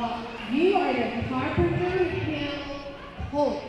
Well, you are the Carpenter Hill Colts.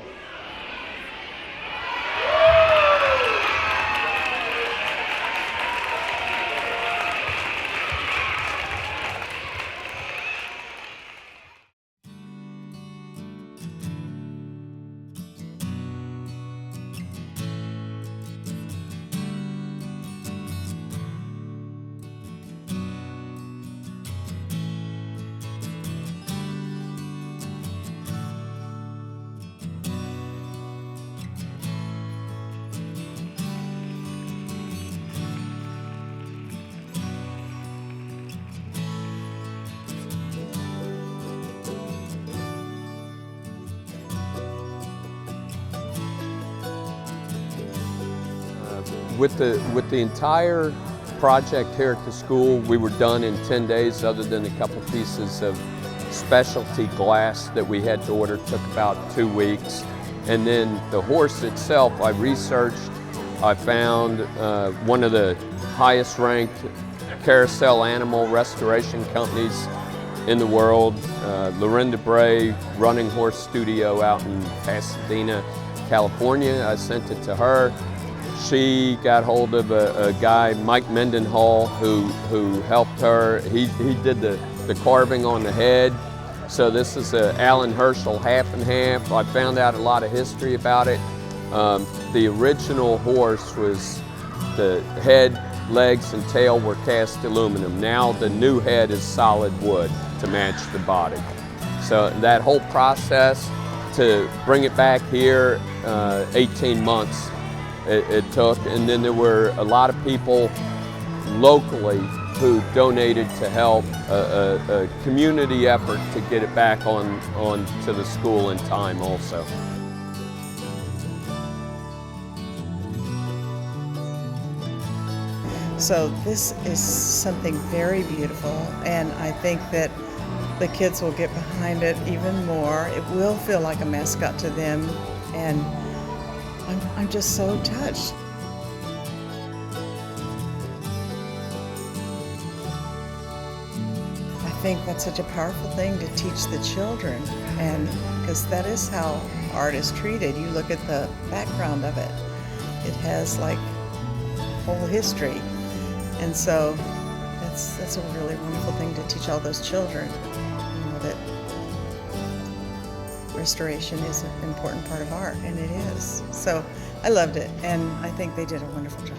With the entire project here at the school, we were done in 10 days, other than a couple pieces of specialty glass that we had to order. Took about 2 weeks. And then the horse itself, I researched. I found one of the highest ranked carousel animal restoration companies in the world, Lorinda Bray Running Horse Studio out in Pasadena, California. I sent it to her. She got hold of a guy, Mike Mendenhall, who helped her. He did the carving on the head. So this is a Allan Herschel half and half. I found out a lot of history about it. The original horse was the head, legs, and tail were cast aluminum. Now the new head is solid wood to match the body. So that whole process to bring it back here, 18 months. It took, and then there were a lot of people locally who donated to help a community effort to get it back on to the school in time also. So this is something very beautiful, and I think that the kids will get behind it even more. It will feel like a mascot to them, and I'm just so touched. I think that's such a powerful thing to teach the children, and because that is how art is treated. You look at the background of it. It has like whole history, and so that's a really wonderful thing to teach all those children. You know, that restoration is an important part of art, and it is. So I loved it, and I think they did a wonderful job.